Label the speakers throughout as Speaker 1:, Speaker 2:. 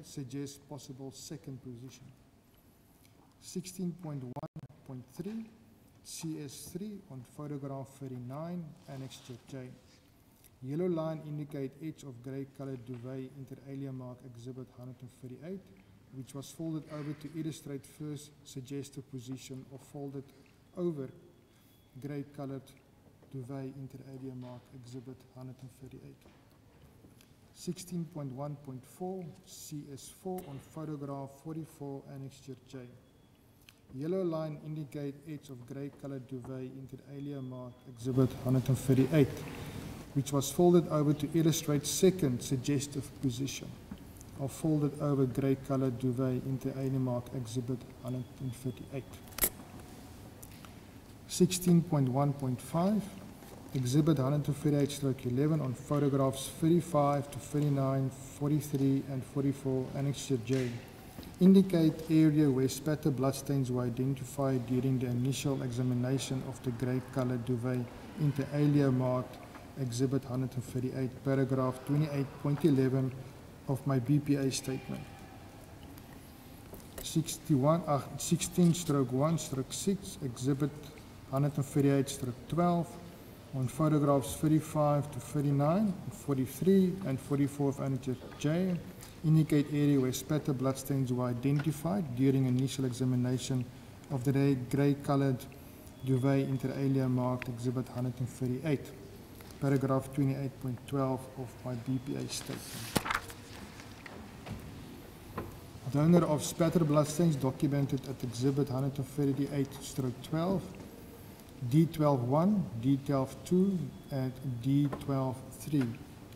Speaker 1: suggests possible second position. 16.1.3 CS3 on photograph 39, annexure J. Yellow line indicate edge of grey colored duvet inter alia mark exhibit 138, which was folded over to illustrate first suggestive position of folded over grey colored duvet inter alia mark exhibit 138. 16.1.4 CS4 on photograph 44, annexure J. Yellow line indicate edge of grey colored duvet inter alia mark exhibit 138, which was folded over to illustrate second suggestive position of folded over grey colored duvet inter alia mark exhibit 138. 16.1.5 exhibit 138/11 on photographs 35 to 39, 43 and 44, annexure J. Indicate area where spatter bloodstains were identified during the initial examination of the grey colored duvet inter alia marked exhibit 138, paragraph 28.11 of my BPA statement. 16/1/6 exhibit 138/12 on photographs 35 to 39, 43 and 44 of annexure J. Indicate area where spatter bloodstains were identified during initial examination of the grey colored duvet inter alia marked exhibit 138, paragraph 28.12 of my BPA statement. Donor of spatter bloodstains documented at exhibit 138/12, D12-1, D12-2 and D12-3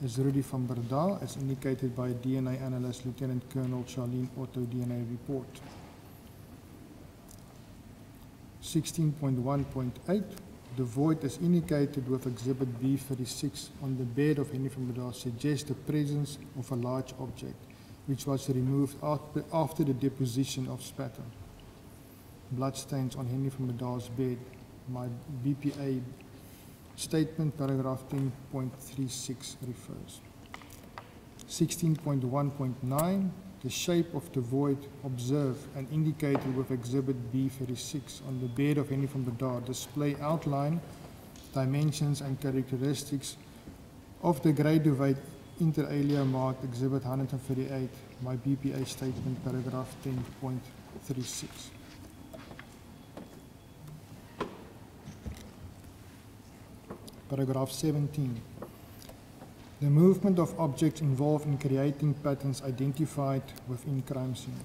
Speaker 1: is Rudy van Breda, as indicated by DNA analyst Lieutenant Colonel Charlene Otto DNA report. 16.1.8, the void as indicated with exhibit B36 on the bed of Henry van Breda suggests the presence of a large object, which was removed after the deposition of spatter bloodstains on Henry van Breda's bed. My BPA statement, paragraph 10.36 refers. 16.1.9, the shape of the void observed and indicated with exhibit B36 on the bed of Henry van Breda display outline, dimensions and characteristics of the grey duvet inter alia marked exhibit 138, my BPA statement, paragraph 10.36. Paragraph 17. The movement of objects involved in creating patterns identified within crime scene.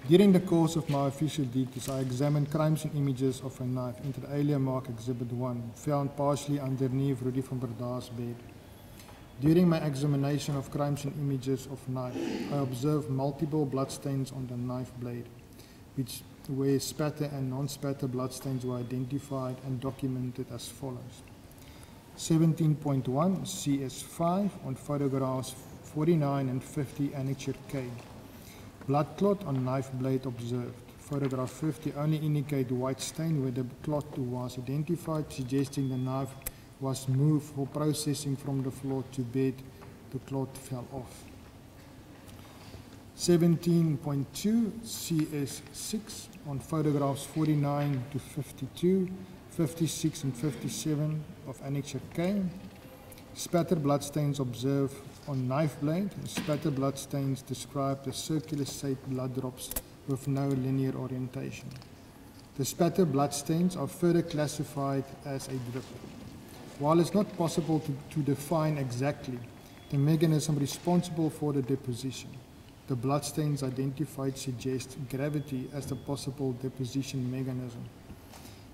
Speaker 1: During the course of my official duties, I examined crime scene images of a knife inter alia mark exhibit 1, found partially underneath Rudy van Breda's bed. During my examination of crime scene images of knife, I observed multiple bloodstains on the knife blade, where spatter and non-spatter bloodstains were identified and documented as follows. 17.1 CS5 on photographs 49 and 50, annexure K. Blood clot on knife blade observed. Photograph 50 only indicate white stain where the clot was identified, suggesting the knife was moved for processing from the floor to bed. The clot fell off. 17.2 CS6 on photographs 49 to 52, 56 and 57 of annexure K. Spatter bloodstains observed on knife blade. Spatter bloodstains described as circular shaped blood drops with no linear orientation. The spatter bloodstains are further classified as a drip. While it's not possible to define exactly the mechanism responsible for the deposition, the bloodstains identified suggest gravity as the possible deposition mechanism.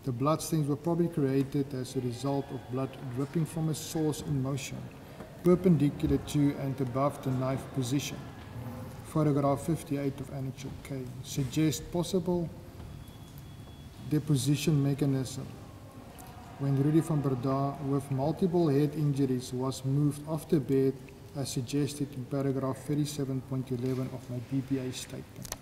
Speaker 1: The bloodstains were probably created as a result of blood dripping from a source in motion, perpendicular to and above the knife position. Photograph 58 of annexure K suggests possible deposition mechanism when Rudy van Breda, with multiple head injuries, was moved off the bed as suggested in paragraph 37.11 of my BPA statement.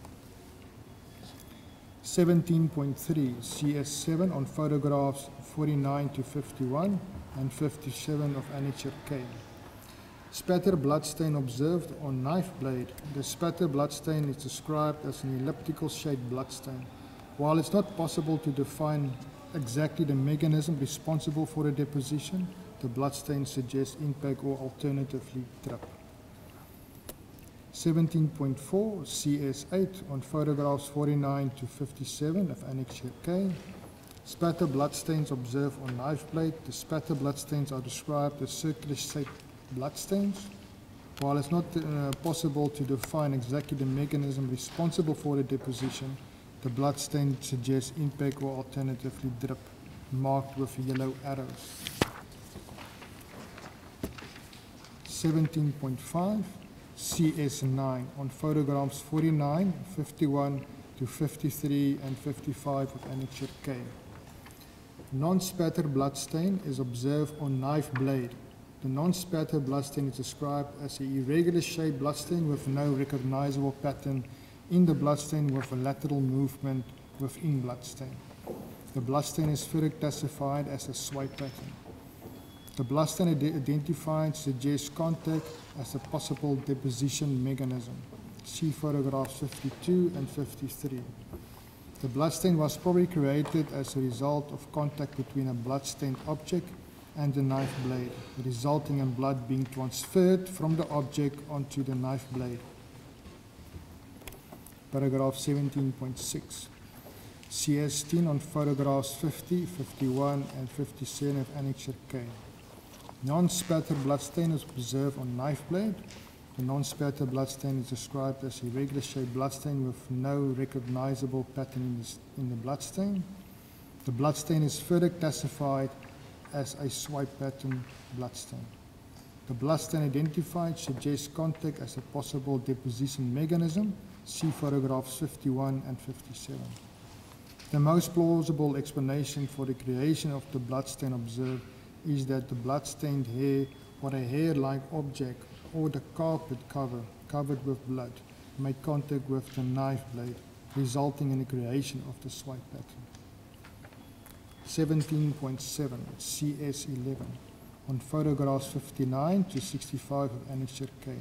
Speaker 1: 17.3 CS7 on photographs 49 to 51 and 57 of annexure K. Spatter bloodstain observed on knife blade. The spatter bloodstain is described as an elliptical shaped bloodstain. While it's not possible to define exactly the mechanism responsible for the deposition, the bloodstain suggests impact or alternatively drip. 17.4 CS8 on photographs 49 to 57 of Annexure K. Spatter bloodstains observed on knife blade. The spatter bloodstains are described as circular shaped bloodstains. While it's not possible to define exactly the mechanism responsible for the deposition, the bloodstain suggests impact or alternatively drip, marked with yellow arrows. 17.5 CS9 on photographs 49, 51 to 53 and 55 of Annexure K. Non-spatter bloodstain is observed on knife blade. The non-spatter bloodstain is described as an irregular shaped bloodstain with no recognizable pattern in the bloodstain with a lateral movement within bloodstain. The bloodstain is further classified as a swipe pattern. The bloodstain identified suggests contact as a possible deposition mechanism. See photographs 52 and 53. The bloodstain was probably created as a result of contact between a bloodstained object and the knife blade, resulting in blood being transferred from the object onto the knife blade. Paragraph 17.6. CS10 on photographs 50, 51 and 57 of Annexure K. Non-spatter bloodstain is observed on knife blade. The non-spatter bloodstain is described as a irregular shaped bloodstain with no recognizable pattern in the bloodstain. The bloodstain is further classified as a swipe pattern bloodstain. The bloodstain identified suggests contact as a possible deposition mechanism. See photographs 51 and 57. The most plausible explanation for the creation of the bloodstain observed is that the bloodstained hair or a hair-like object or the carpet covered with blood made contact with the knife blade, resulting in the creation of the swipe pattern. 17.7 CS11 on photographs 59 to 65 of Annexure K.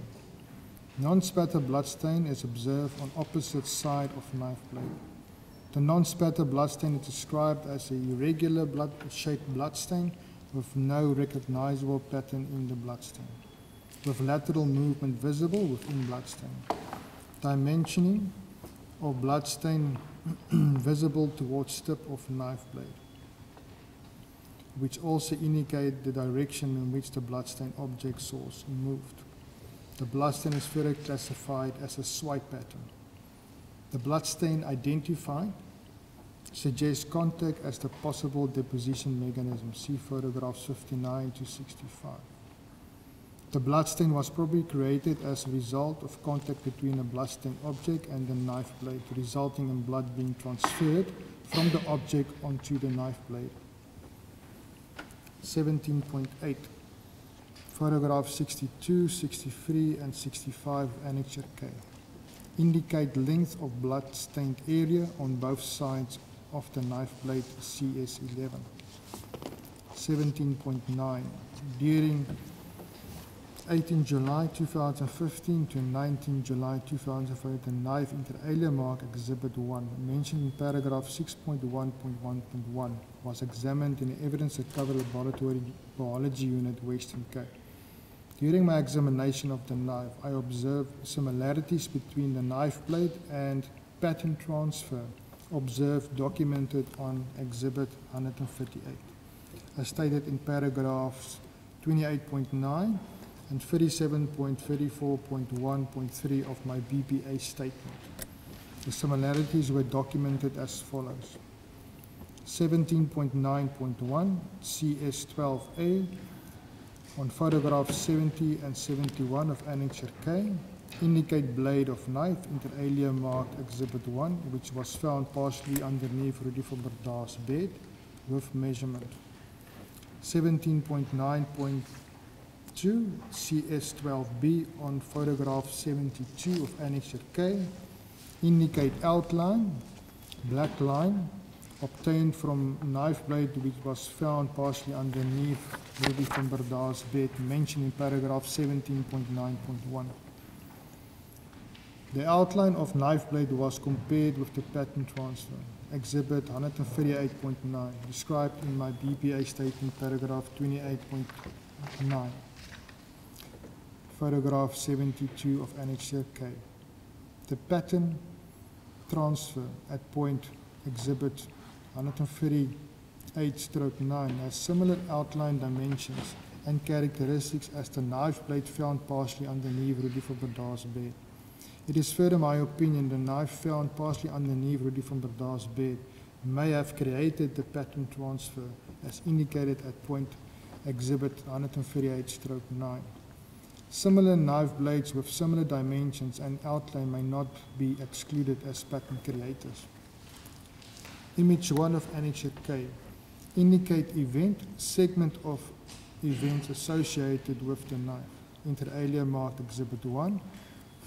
Speaker 1: Non-spatter bloodstain is observed on opposite side of knife blade. The non-spatter bloodstain is described as a irregular shaped bloodstain with no recognizable pattern in the bloodstain, with lateral movement visible within bloodstain. Dimensioning of bloodstain visible towards tip of knife blade, which also indicate the direction in which the bloodstain object source moved. The bloodstain is further classified as a swipe pattern. The bloodstain identified suggests contact as the possible deposition mechanism. See photographs 59 to 65. The bloodstain was probably created as a result of contact between a bloodstained object and the knife blade, resulting in blood being transferred from the object onto the knife blade. 17.8. Photographs 62, 63, and 65 of Annexure K indicate length of blood-stained area on both sides of the knife blade. CS11. 17.9. During 18 July 2015 to 19 July 2005, the knife inter alia mark Exhibit 1, mentioned in paragraph 6.1.1.1, was examined in the Evidence Recovery Laboratory Biology Unit, Western Cape. During my examination of the knife, I observed similarities between the knife blade and pattern transfer observed documented on Exhibit 138, as stated in paragraphs 28.9 and 37.34.1.3 of my BPA statement. The similarities were documented as follows. 17.9.1 CS12A on photographs 70 and 71 of Annexure K indicate blade of knife inter alia marked Exhibit 1, which was found partially underneath Rudy van der Daar's bed with measurement. 17.9.2 CS12B on photograph 72 of Annexure K indicate outline, black line obtained from knife blade which was found partially underneath Rudy van Breda's bed, mentioned in paragraph 17.9.1. The outline of knife blade was compared with the pattern transfer, exhibit 138.9, described in my BPA statement, paragraph 28.9, photograph 72 of Annexure K. The pattern transfer at point exhibit 138/9 has similar outline dimensions and characteristics as the knife blade found partially underneath Rudy van Breda's bed. It is further my opinion the knife found partially underneath Rudy van Breda's bed may have created the pattern transfer as indicated at point exhibit 138/9. Similar knife blades with similar dimensions and outline may not be excluded as pattern creators. Image 1 of Annexure K indicate event, segment of events associated with the knife, inter alia marked exhibit 1,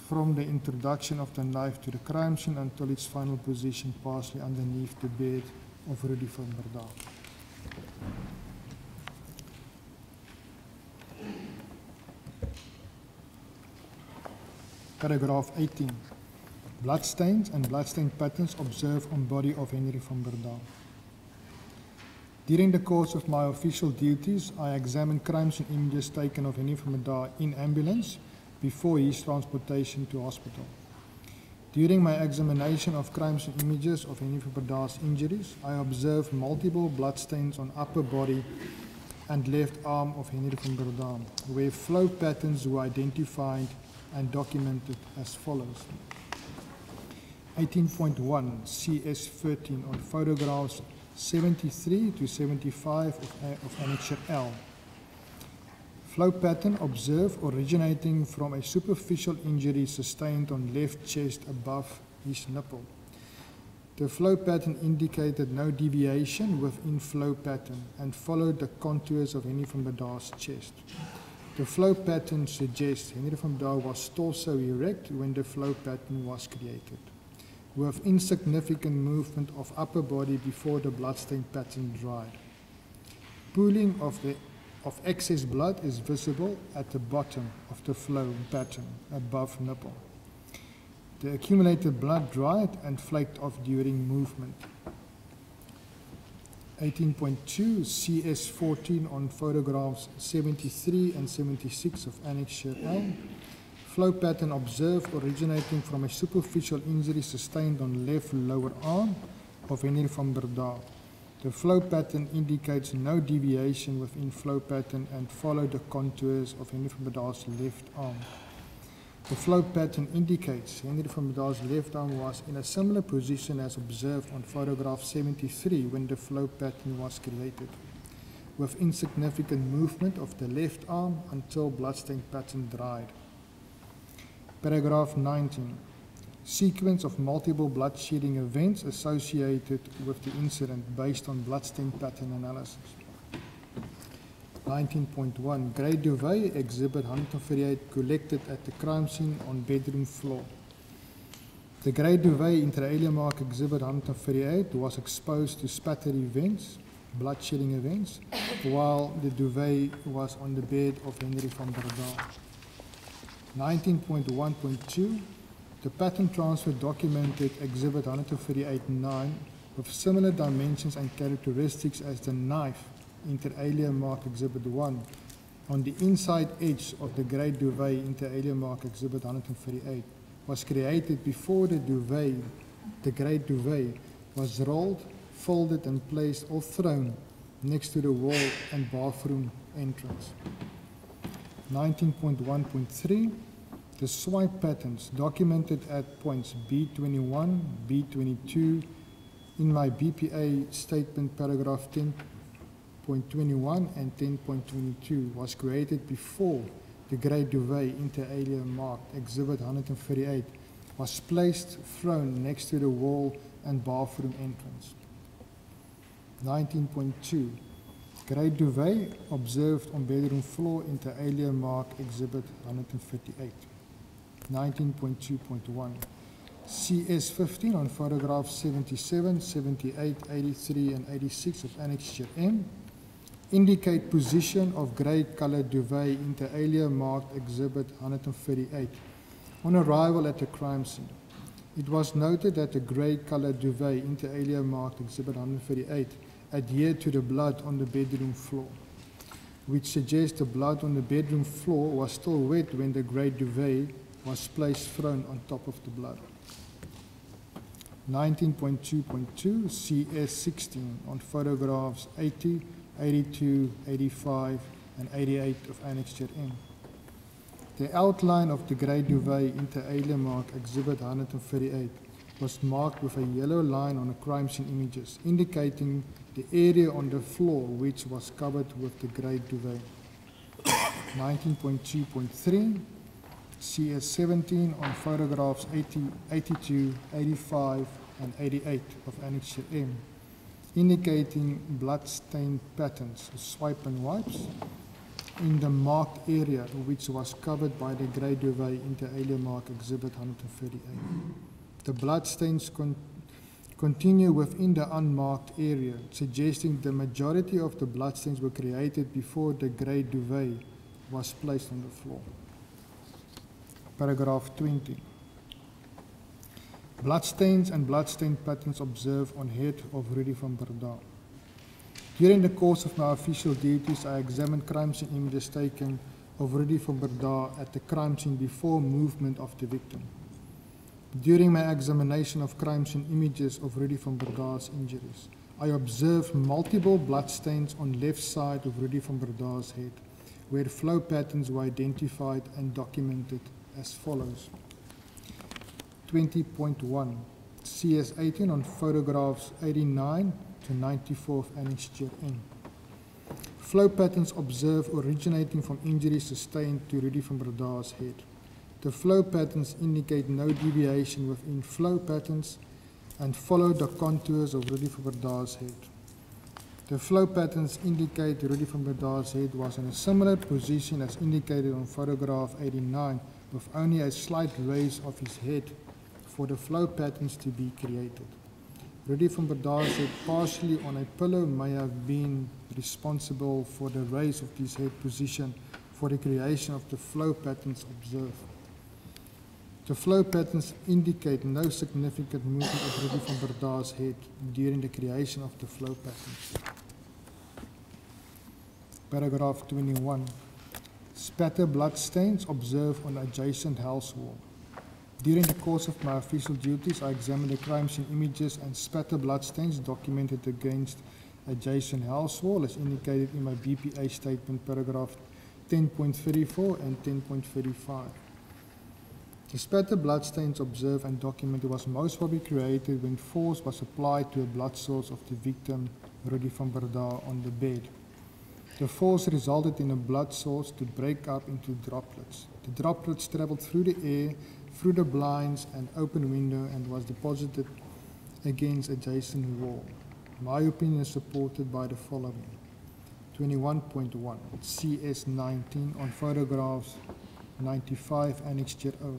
Speaker 1: from the introduction of the knife to the crime scene until its final position partially underneath the bed of Rudy van Breda. Paragraph 18. Bloodstains and bloodstain patterns observed on body of Henry van Breda. During the course of my official duties, I examined crime scene images taken of Henry van Breda in ambulance before his transportation to hospital. During my examination of crime scene images of Henry van Breda's injuries, I observed multiple bloodstains on upper body and left arm of Henry van Breda, where flow patterns were identified and documented as follows. 18.1 CS13 on photographs 73 to 75 of Annexure L. Flow pattern observed originating from a superficial injury sustained on left chest above his nipple. The flow pattern indicated no deviation within flow pattern and followed the contours of Henry van Breda's chest. The flow pattern suggests Henry van Breda was torso erect when the flow pattern was created, with insignificant movement of upper body before the bloodstain pattern dried. Pooling of excess blood is visible at the bottom of the flow pattern above nipple. The accumulated blood dried and flaked off during movement. 18.2 CS14 on photographs 73 and 76 of Annexure L. Flow pattern observed originating from a superficial injury sustained on left lower arm of Henry van Breda. The flow pattern indicates no deviation within flow pattern and followed the contours of Henry van Breda's left arm. The flow pattern indicates Henry van Breda's left arm was in a similar position as observed on photograph 73 when the flow pattern was created, with insignificant movement of the left arm until bloodstain pattern dried. Paragraph 19. Sequence of multiple blood shedding events associated with the incident based on bloodstain pattern analysis. 19.1 Grey Duvet exhibit 138 collected at the crime scene on bedroom floor. The Grey Duvet inter alia mark exhibit 138 was exposed to spatter events, blood shedding events, while the duvet was on the bed of Henry van Breda. 19.1.2 The pattern transfer documented exhibit 138-9 with similar dimensions and characteristics as the knife inter alia mark exhibit 1 on the inside edge of the grey duvet inter alia mark exhibit 138 was created before the grey duvet was rolled, folded and placed or thrown next to the wall and bathroom entrance. 19.1.3 The swipe patterns documented at points B21, B22 in my BPA statement paragraph 10.21 and 10.22 was created before the grey duvet inter alia marked exhibit 138 was placed, thrown next to the wall and bathroom entrance. 19.2 Grey duvet observed on bedroom floor inter alia marked exhibit 138. 19.2.1 CS15 on photographs 77, 78, 83 and 86 of Annexure M indicate position of grey-coloured duvet inter alia marked Exhibit 138 on arrival at the crime scene. It was noted that the grey-coloured duvet inter alia marked Exhibit 138 adhered to the blood on the bedroom floor, which suggests the blood on the bedroom floor was still wet when the grey duvet was placed thrown on top of the blood. 19.2.2 CS16 on photographs 80, 82, 85 and 88 of Annexure M. The outline of the grey duvet inter alia mark Exhibit 138 was marked with a yellow line on the crime scene images, indicating the area on the floor which was covered with the grey duvet. 19.2.3 CS17 on photographs 80, 82, 85 and 88 of Annexure M, indicating bloodstain patterns, swipe and wipes, in the marked area which was covered by the grey duvet inter alia mark Exhibit 138. The bloodstains continue within the unmarked area, suggesting the majority of the bloodstains were created before the grey duvet was placed on the floor. Paragraph 20. Bloodstains and bloodstain patterns observed on head of Rudy van Breda. During the course of my official duties, I examined crime scene images taken of Rudy van Breda at the crime scene before movement of the victim. During my examination of crime scene images of Rudy van Breda's injuries, I observed multiple bloodstains on left side of Rudy van Breda's head, where flow patterns were identified and documented as follows. 20.1 CS18 on photographs 89 to 94 of Annexure M. Flow patterns observed originating from injuries sustained to Rudy van Breda's head. The flow patterns indicate no deviation within flow patterns and follow the contours of Rudy van Breda's head. The flow patterns indicate Rudy van Breda's head was in a similar position as indicated on photograph 89, with only a slight raise of his head for the flow patterns to be created. Rudy van Breda's head partially on a pillow may have been responsible for the raise of his head position for the creation of the flow patterns observed. The flow patterns indicate no significant movement of Rudy van Breda's head during the creation of the flow patterns. Paragraph 21. Spatter bloodstains observed on adjacent house wall. During the course of my official duties, I examined the crime scene images and spatter bloodstains documented against adjacent house wall as indicated in my BPA statement, paragraph 10.34 and 10.35. The spatter bloodstains observed and documented was most probably created when force was applied to a blood source of the victim, Rudy van Breda, on the bed. The force resulted in a blood source to break up into droplets. The droplets traveled through the air, through the blinds and open window and was deposited against adjacent wall. My opinion is supported by the following. 21.1 CS19 on photographs 95 Annexure O.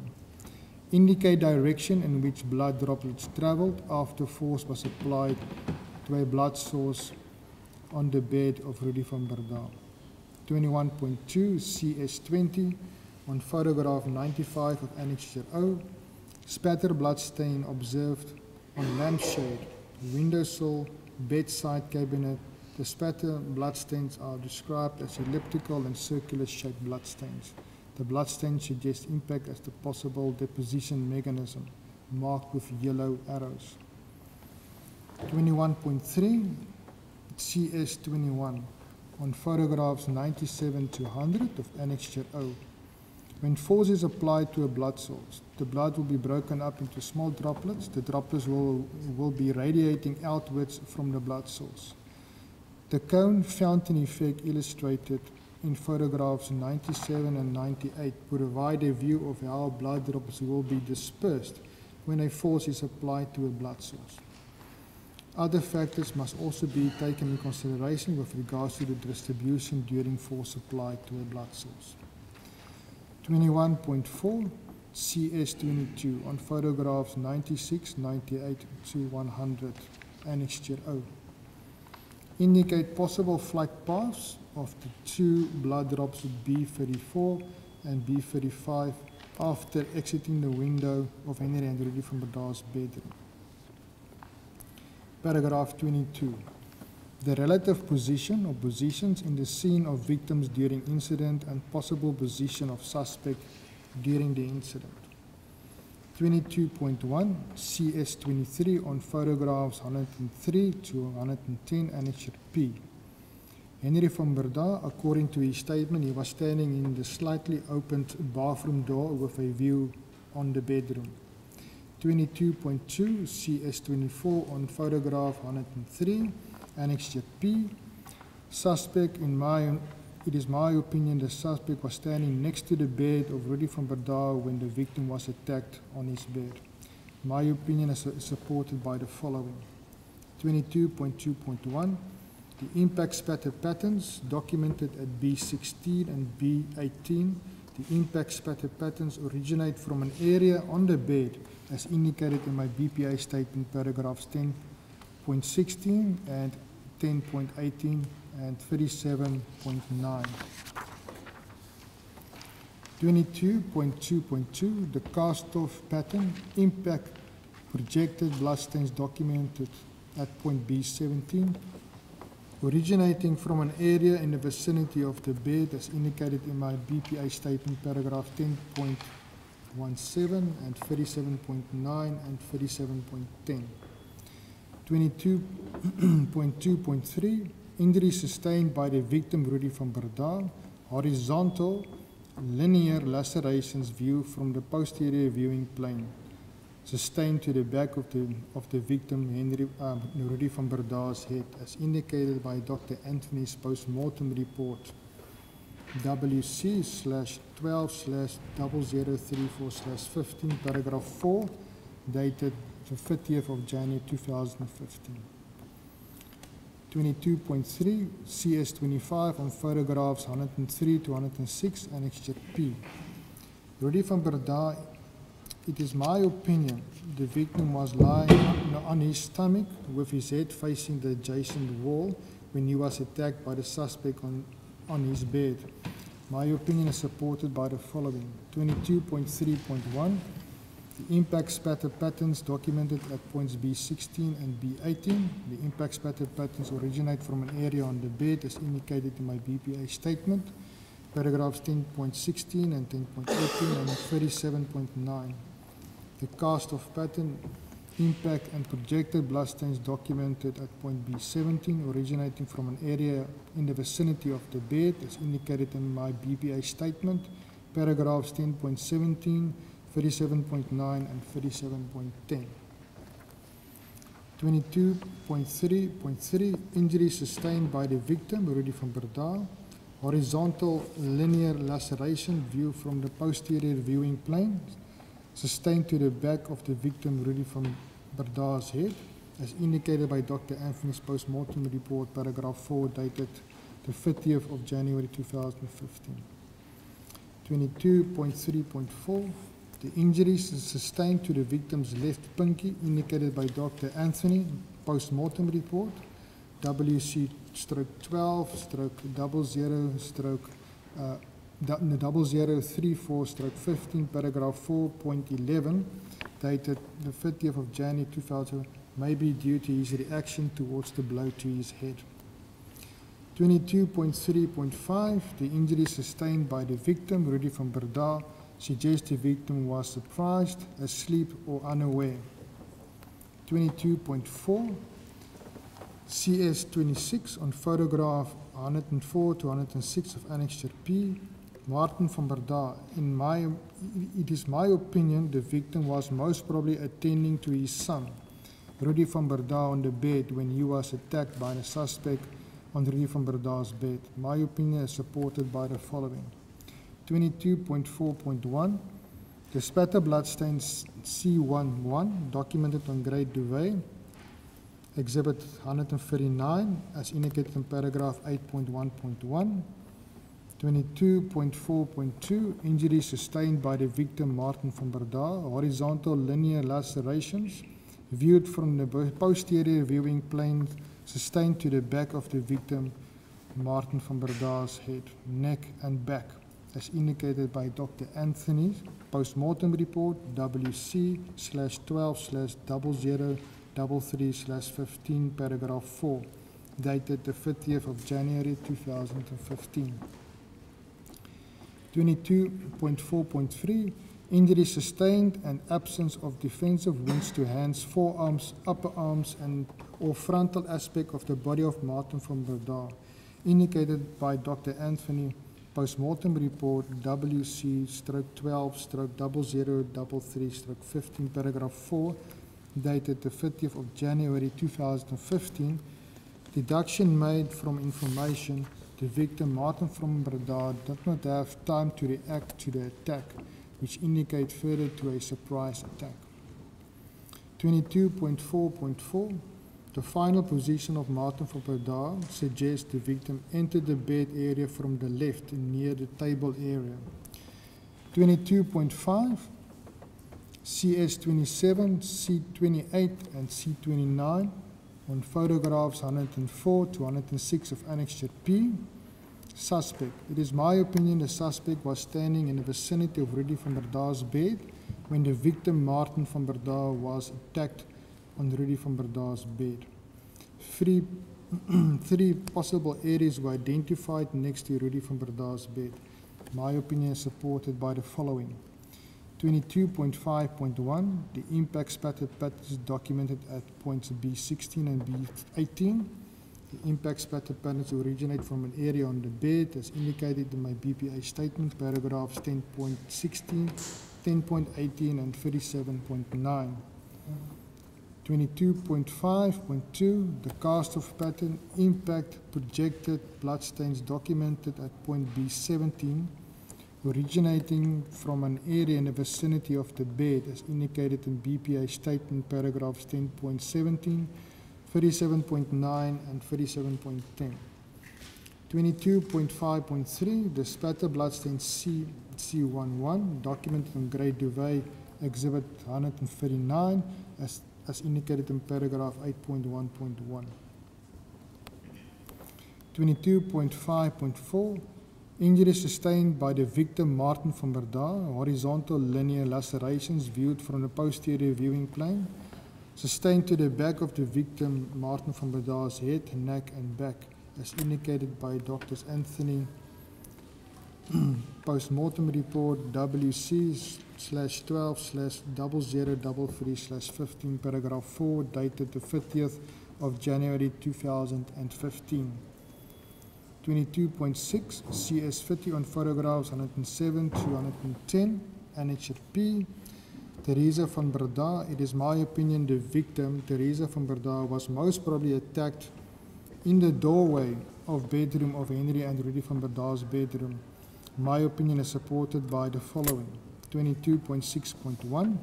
Speaker 1: Indicate direction in which blood droplets traveled after force was applied to a blood source on the bed of Rudy van Breda. 21.2 CS20 on photograph 95 of Annexure O. Spatter bloodstain observed on lampshade, windowsill, bedside cabinet. The spatter bloodstains are described as elliptical and circular shaped bloodstains. The bloodstains suggest impact as the possible deposition mechanism, marked with yellow arrows. 21.3 CS21 on photographs 97 to 100 of Annexure O. When force is applied to a blood source, the blood will be broken up into small droplets. The droplets will be radiating outwards from the blood source. The cone fountain effect illustrated in photographs 97 and 98 provide a view of how blood droplets will be dispersed when a force is applied to a blood source. Other factors must also be taken in consideration with regards to the distribution during force applied to a blood source. 21.4 CS22 on photographs 96, 98 to 100, Annexure O. Indicate possible flight paths of the two blood drops B34 and B35 after exiting the window of Henry and Rudy van Breda's bedroom. Paragraph 22. The relative position or positions in the scene of victims during incident and possible position of suspect during the incident. 22.1 CS23 on photographs 103 to 110 Annexure P. Henry van Breda, according to his statement, he was standing in the slightly opened bathroom door with a view on the bedroom. 22.2 CS24 on photograph 103, Annexure P. Suspect, it is my opinion, the suspect was standing next to the bed of Rudy van Breda when the victim was attacked on his bed. My opinion is supported by the following. 22.2.1. The impact spatter patterns documented at B16 and B18. The impact spatter patterns originate from an area on the bed as indicated in my BPA statement paragraphs 10.16 and 10.18 and 37.9. 22.2.2, the cast-off pattern, impact projected bloodstains documented at point B17, originating from an area in the vicinity of the bed as indicated in my BPA statement paragraph 10.17 and 37.9 and 37.10. 22.2.3, injury sustained by the victim Rudy van Breda, horizontal linear lacerations viewed from the posterior viewing plane, sustained to the back of the victim Rudy van Breda's head, as indicated by Dr. Anthony's post-mortem report, WC/12/0034/15, paragraph 4, dated the 30th of January 2015. 22.3 CS25 on photographs 103 to 106, Annexure P. Rudy van Breda, it is my opinion the victim was lying on his stomach with his head facing the adjacent wall when he was attacked by the suspect on his bed. My opinion is supported by the following. 22.3.1, the impact spatter patterns documented at points B16 and B18. The impact spatter patterns originate from an area on the bed as indicated in my BPA statement, paragraphs 10.16 and 10.18 and 37.9. The cast-off pattern, impact and projected bloodstains documented at point B17 originating from an area in the vicinity of the bed as indicated in my BPA statement, paragraphs 10.17, 37.9 and 37.10. 22.3.3, injury sustained by the victim, Rudy van Breda, horizontal linear laceration viewed from the posterior viewing plane, sustained to the back of the victim, Rudy van Breda's head, as indicated by Dr. Anthony's post-mortem report, paragraph 4, dated the 30th of January 2015. 22.3.4, the injuries sustained to the victim's left pinky, indicated by Dr. Anthony, post-mortem report, WC/12/0034/15, paragraph 4.11, dated the 30th of January 2000, may be due to his reaction towards the blow to his head. 22.3.5, the injury sustained by the victim, Rudy van Breda, suggests the victim was surprised, asleep, or unaware. 22.4, CS26 on photograph 104 to 106 of Annexure P. Martin van Breda, it is my opinion the victim was most probably attending to his son, Rudy van Breda, on the bed when he was attacked by the suspect on Rudy van Breda's bed. My opinion is supported by the following. 22.4.1, the spatter bloodstains C11 documented on grade Duvet, exhibit 139, as indicated in paragraph 8.1.1. 22.4.2, injuries sustained by the victim Martin van Breda, horizontal linear lacerations viewed from the posterior viewing plane sustained to the back of the victim Martin van Breda's head, neck and back, as indicated by Dr. Anthony, post-mortem report WC/12/0033/15, paragraph 4, dated the 30th of January 2015. 22.4.3, injuries sustained and absence of defensive wounds to hands, forearms, upper arms, and or frontal aspect of the body of Martin van Breda, indicated by Dr. Anthony, post-mortem report WC/12/0033/15, paragraph 4, dated the 30th of January 2015. Deduction made from information the victim Martin van Breda did not have time to react to the attack, which indicate further to a surprise attack. 22.4.4, the final position of Martin van Breda suggests the victim entered the bed area from the left near the table area. 22.5, CS27, C28 and C29 on photographs 104 to 106 of Annexure P. Suspect. It is my opinion the suspect was standing in the vicinity of Rudy van Breda's bed when the victim Martin van Breda was attacked on Rudy van Breda's bed. Three possible areas were identified next to Rudy van Breda's bed. My opinion is supported by the following. 22.5.1, the impact spatter patterns documented at points B16 and B18. The impact spatter patterns originate from an area on the bed as indicated in my BPA statement, paragraphs 10.16, 10.18 and 37.9. 22.5.2, the cast of pattern impact projected bloodstains documented at point B17 originating from an area in the vicinity of the bed as indicated in BPA statement, paragraphs 10.17, 37.9 and 37.10. 22.5.3, the spatter bloodstain C11 documented in grade Duvet exhibit 139 as indicated in paragraph 8.1.1. 22.5.4, injuries sustained by the victim Martin van Breda, horizontal linear lacerations viewed from the posterior viewing plane, sustained to the back of the victim Martin van Breda's head, neck and back, as indicated by Drs. Anthony, post-mortem report WC/12/0033/15, paragraph 4, dated the 30th of January 2015. 22.6, CS50 on photographs 107 to 110, Annexure P. Teresa van Breda, it is my opinion the victim, Teresa van Breda, was most probably attacked in the doorway of bedroom of Henry and Rudy van Breda's bedroom. My opinion is supported by the following. 22.6.1,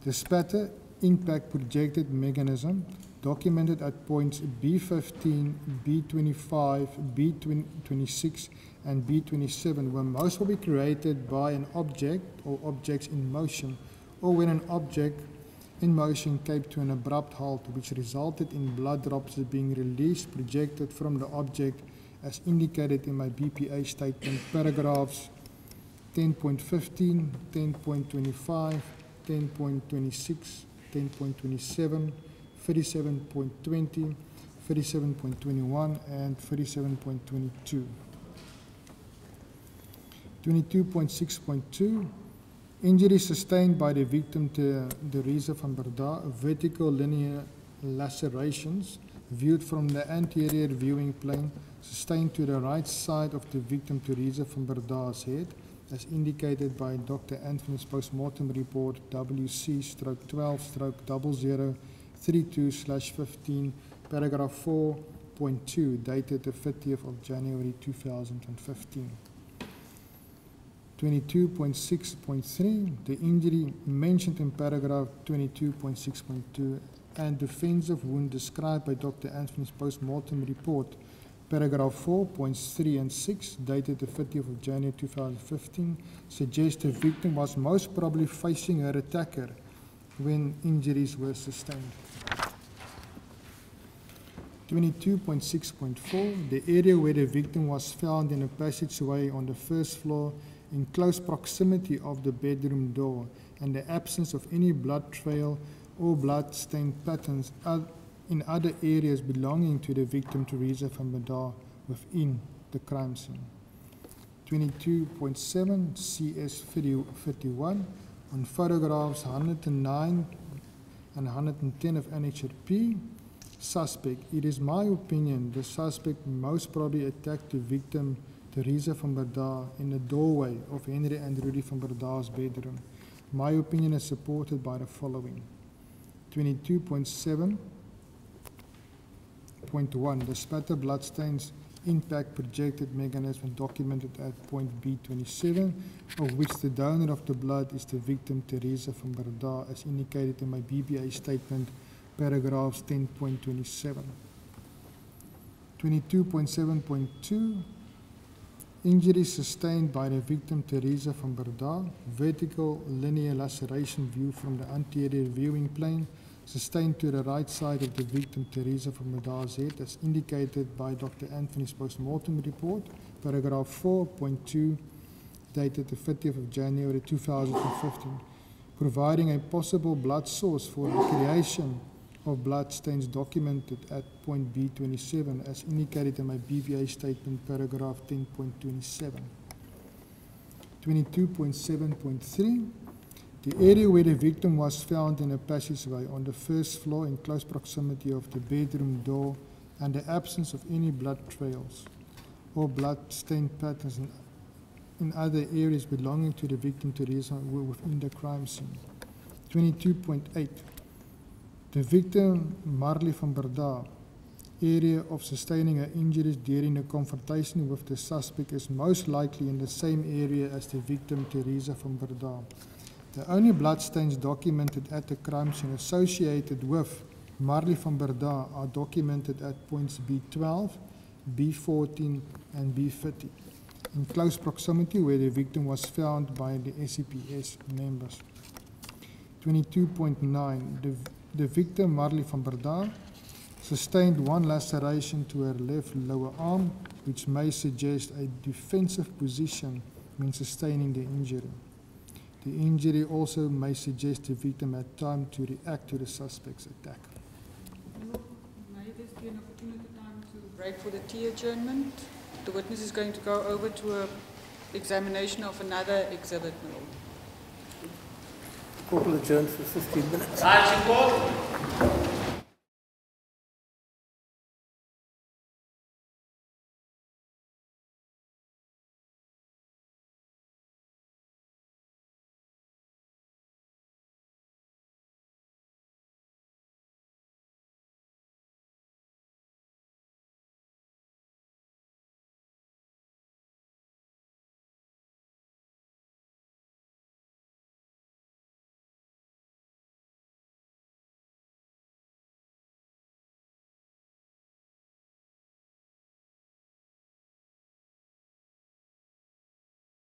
Speaker 1: the spatter impact projected mechanism documented at points B15, B25, B26 and B27 were most probably created by an object or objects in motion, or when an object in motion came to an abrupt halt, which resulted in blood drops being released projected from the object as indicated in my BPA statement, paragraphs 10.15, 10.25, 10.26, 10.27, 37.20, 37.21 and 37.22. 22.6.2, injuries sustained by the victim to Teresa van Breda, vertical linear lacerations viewed from the anterior viewing plane sustained to the right side of the victim Teresa van Breda's head, as indicated by Dr. Anthony's post-mortem report WC/12/0032/15, paragraph 4.2, dated the 30th of January 2015. 22.6.3, the injury mentioned in paragraph 22.6.2 and defensive wound described by Dr. Anthony's post-mortem report Paragraph 4, points 3 and 6, dated the 30th of January 2015, suggests the victim was most probably facing her attacker when injuries were sustained. 22.6.4, the area where the victim was found in a passageway on the first floor in close proximity of the bedroom door and the absence of any blood trail or blood stain patterns in other areas belonging to the victim Teresa van Breda within the crime scene. 22.7 CS 31 on photographs 109 and 110 of Annexure P. Suspect. It is my opinion the suspect most probably attacked the victim Teresa van Breda in the doorway of Henry and Rudy van Breda's bedroom. My opinion is supported by the following. 22.7.1 the spatter bloodstains impact projected mechanism documented at point B27, of which the donor of the blood is the victim Teresa van Breda, as indicated in my BBA statement, paragraphs 10.27. 22.7.2 injuries sustained by the victim Teresa van Breda, vertical linear laceration view from the anterior viewing plane, sustained to the right side of the victim Teresa van Breda's head, as indicated by Dr. Anthony's post-mortem report, paragraph 4.2, dated the 30th of January 2015, providing a possible blood source for the creation of blood stains documented at point B27, as indicated in my BVA statement, paragraph 10.27. 22.7.3, the area where the victim was found in a passageway on the first floor in close proximity of the bedroom door and the absence of any blood trails or blood stain patterns in other areas belonging to the victim Teresa were within the crime scene. 22.8, the victim Marley van Breda, area of sustaining her injuries during the confrontation with the suspect is most likely in the same area as the victim Teresa van Breda. The only bloodstains documented at the crime scene associated with Marley van Breda are documented at points B12, B14 and B30, in close proximity where the victim was found by the SCPS members. 22.9, the victim Marley van Breda sustained one laceration to her left lower arm, which may suggest a defensive position when sustaining the injury. The injury also may suggest the victim had time to react to the suspect's attack.
Speaker 2: May this be an opportunity time to break for the tea adjournment? The witness is going to go over to an examination of another exhibit now.
Speaker 3: Court will adjourn for 15 minutes.
Speaker 4: That's important.